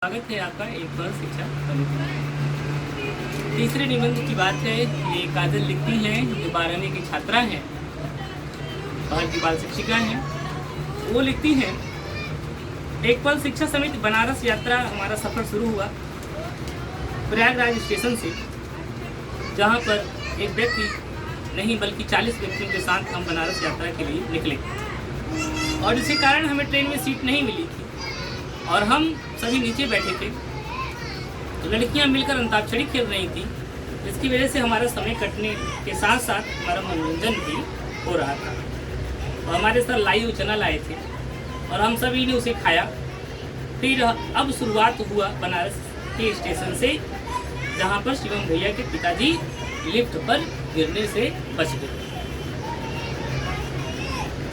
स्वागत है आपका एक और शिक्षा समिति में। तीसरे निबंध की बात है। ये काजल लिखती हैं जो 12वीं की छात्रा हैं, बाहर की बाल शिक्षिका हैं। वो लिखती हैं, एक पल शिक्षा समिति बनारस यात्रा हमारा सफ़र शुरू हुआ प्रयागराज स्टेशन से, जहाँ पर एक व्यक्ति नहीं बल्कि 40 व्यक्तियों के साथ हम बनारस यात्रा के लिए निकले और इसी कारण हमें ट्रेन में सीट नहीं मिली थी और हम सभी नीचे बैठे थे। तो लड़कियां मिलकर अंताक्षरी खेल रही थी, जिसकी वजह से हमारा समय कटने के साथ साथ हमारा मनोरंजन भी हो रहा था। और हमारे सर लाइव चना लाए थे और हम सभी ने उसे खाया। फिर अब शुरुआत हुआ बनारस के स्टेशन से, जहां पर शिवम भैया के पिताजी लिफ्ट पर गिरने से बच गए।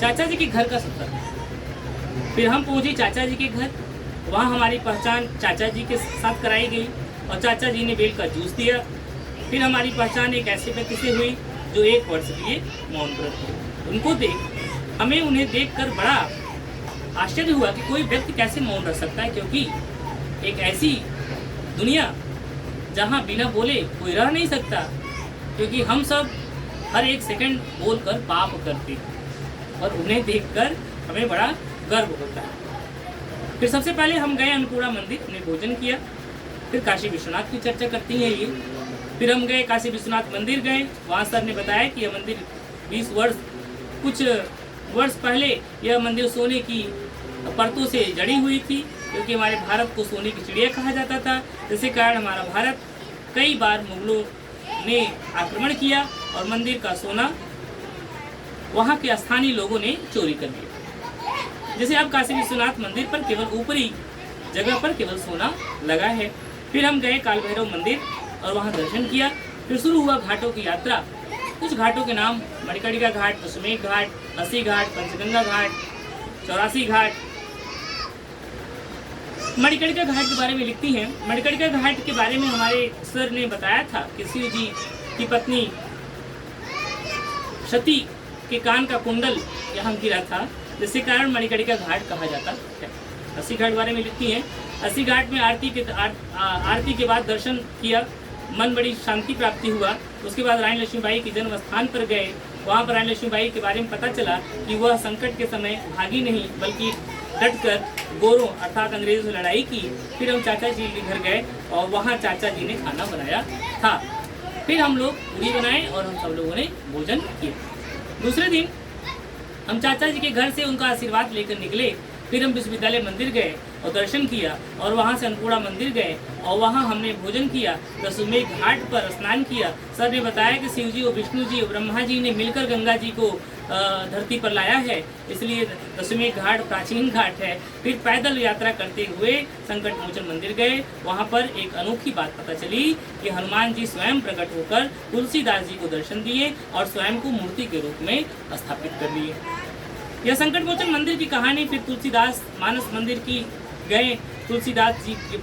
चाचा जी के घर का सफर। फिर हम पहुंचे चाचा जी के घर। वहाँ हमारी पहचान चाचा जी के साथ कराई गई और चाचा जी ने बेल का जूस दिया। फिर हमारी पहचान एक ऐसे व्यक्ति से हुई जो 1 वर्ष के लिए मौन व्रत थे। उन्हें देखकर बड़ा आश्चर्य हुआ कि कोई व्यक्ति कैसे मौन रख सकता है, क्योंकि एक ऐसी दुनिया जहाँ बिना बोले कोई रह नहीं सकता, क्योंकि हम सब हर एक सेकंड बोलकर पाप करते हैं और उन्हें देखकर हमें बड़ा गर्व होता है। फिर सबसे पहले हम गए अन्नपूर्णा मंदिर, उन्हें भोजन किया। फिर काशी विश्वनाथ की चर्चा करती हैं ये। फिर हम गए काशी विश्वनाथ मंदिर गए। वहाँ सर ने बताया कि यह मंदिर 20 वर्ष कुछ वर्ष पहले यह मंदिर सोने की परतों से जड़ी हुई थी, क्योंकि हमारे भारत को सोने की चिड़िया कहा जाता था। जिसके कारण हमारा भारत कई बार मुगलों ने आक्रमण किया और मंदिर का सोना वहाँ के स्थानीय लोगों ने चोरी कर लिया। जैसे अब काशी विश्वनाथ मंदिर पर केवल ऊपरी जगह पर केवल सोना लगा है। फिर हम गए काल भैरव मंदिर और वहाँ दर्शन किया। फिर शुरू हुआ घाटों की यात्रा। कुछ घाटों के नाम मणिकर्णिका घाट, दशमेश घाट, 80 घाट, पंचगंगा घाट, 84 घाट। मणिकर्णिका घाट के बारे में लिखती हैं, मणिकर्णिका घाट के बारे में हमारे सर ने बताया था कि शिव जी की पत्नी सती के कान का कुंडल यहाँ गिरा था, जिसके कारण मणिकर्णिका घाट कहा जाता है। 80 घाट बारे में लिखती हैं, 80 घाट में आरती के बाद दर्शन किया, मन बड़ी शांति प्राप्ति हुआ। उसके बाद रानी लक्ष्मीबाई के जन्म स्थान पर गए। वहाँ पर रानी लक्ष्मीबाई के बारे में पता चला कि वह संकट के समय भागी नहीं बल्कि डटकर गोरों अर्थात अंग्रेजों से लड़ाई की। फिर हम चाचा जी के घर गए और वहाँ चाचा जी ने खाना बनाया था। फिर हम लोग पूरी बनाए और हम सब लोगों ने भोजन किया। दूसरे दिन हम चाचा जी के घर से उनका आशीर्वाद लेकर निकले। फिर हम विश्वविद्यालय मंदिर गए और दर्शन किया और वहाँ से अन्नपूर्णा मंदिर गए और वहाँ हमने भोजन किया। दशमेश घाट पर स्नान किया। सर ने बताया कि शिव जी और विष्णु जी और ब्रह्मा जी ने मिलकर गंगा जी को धरती पर लाया है, इसलिए दशमेश घाट प्राचीन घाट है। फिर पैदल यात्रा करते हुए संकट मोचन मंदिर गए। वहाँ पर एक अनोखी बात पता चली कि हनुमान जी स्वयं प्रकट होकर तुलसीदास जी को दर्शन दिए और स्वयं को मूर्ति के रूप में स्थापित कर लिए। यह संकट मोचन मंदिर की कहानी। फिर तुलसीदास मानस मंदिर की गए। तुलसीदास जी के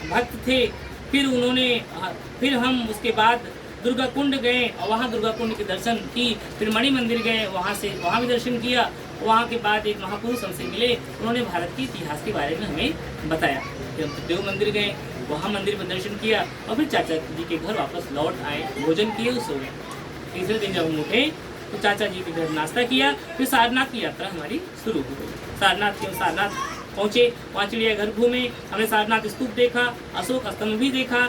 भक्त थे। फिर हम उसके बाद दुर्गा कुंड गए और वहाँ दुर्गा कुंड के दर्शन की। फिर मणि मंदिर गए, वहाँ भी दर्शन किया। वहाँ के बाद एक महापुरुष हमसे मिले, उन्होंने भारत के इतिहास के बारे में हमें बताया। फिर हम देव मंदिर गए, वहाँ मंदिर में दर्शन किया और फिर चाचा जी के घर वापस लौट आए, भोजन किए और सो गए। तीसरे दिन जब हम उठे तो चाचा जी के घर नाश्ता किया। फिर सारनाथ की यात्रा हमारी शुरू हो गई। सारनाथ पहुँचे, वहाँ चिड़ियाघर घूमे, हमने सारनाथ स्तूप देखा, अशोक स्तंभ भी देखा।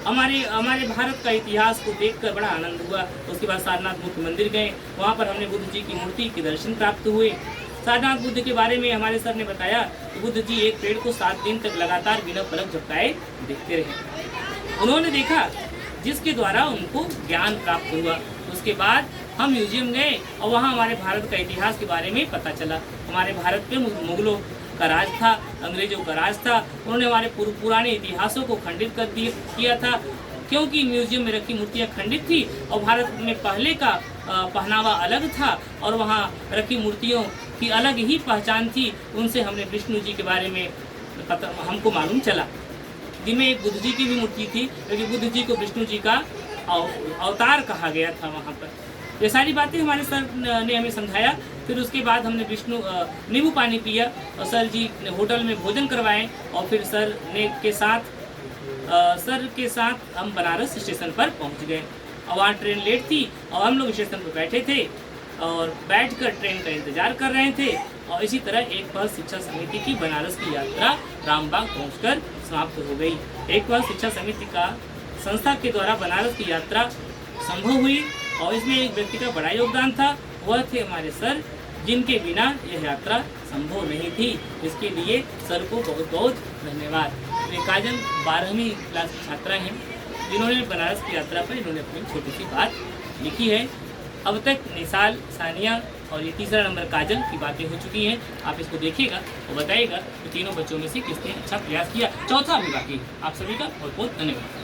हमारे भारत का इतिहास को देखकर बड़ा आनंद हुआ। उसके बाद सारनाथ मुख्य मंदिर गए, वहाँ पर हमने बुद्ध जी की मूर्ति के दर्शन प्राप्त हुए। सारनाथ बुद्ध के बारे में हमारे सर ने बताया कि बुद्ध जी एक पेड़ को 7 दिन तक लगातार बिना पलक झपकाए देखते रहे। उन्होंने देखा, जिसके द्वारा उनको ज्ञान प्राप्त हुआ। उसके बाद हम म्यूजियम गए और वहाँ हमारे भारत का इतिहास के बारे में पता चला। हमारे भारत पे मुगलों का राज था, अंग्रेजों का राज था। उन्होंने हमारे पुराने इतिहासों को खंडित किया था, क्योंकि म्यूजियम में रखी मूर्तियाँ खंडित थी और भारत में पहले का पहनावा अलग था और वहाँ रखी मूर्तियों की अलग ही पहचान थी। उनसे हमने विष्णु जी के बारे में हमको मालूम चला, जिनमें एक बुद्ध जी की भी मूर्ति थी, क्योंकि बुद्ध जी को विष्णु जी का अवतार कहा गया था वहाँ पर। ये सारी बातें हमारे सर ने हमें समझाया फिर उसके बाद हमने नींबू पानी पिया और सर जी ने होटल में भोजन करवाए और फिर सर के साथ हम बनारस स्टेशन पर पहुंच गए। और वहाँ ट्रेन लेट थी और हम लोग स्टेशन पर बैठे थे और बैठकर ट्रेन का इंतजार कर रहे थे। और इसी तरह एक पहल शिक्षा समिति की बनारस की यात्रा रामबाग पहुंचकर समाप्त हो गई। एक पहल शिक्षा समिति का संस्था के द्वारा बनारस की यात्रा संभव हुई और इसमें एक व्यक्ति का बड़ा योगदान था, वह थे हमारे सर, जिनके बिना यह यात्रा संभव नहीं थी। इसके लिए सर को बहुत बहुत धन्यवाद। ये काजल 12वीं क्लास की छात्रा हैं जिन्होंने बनारस की यात्रा पर इन्होंने अपनी छोटी सी बात लिखी है। अब तक निसाल, सानिया और ये तीसरा नंबर काजल की बातें हो चुकी हैं। आप इसको देखिएगा और बताइएगा कि तीनों बच्चों में से किसने अच्छा प्रयास किया। चौथा अभी बाकी। आप सभी का बहुत बहुत धन्यवाद।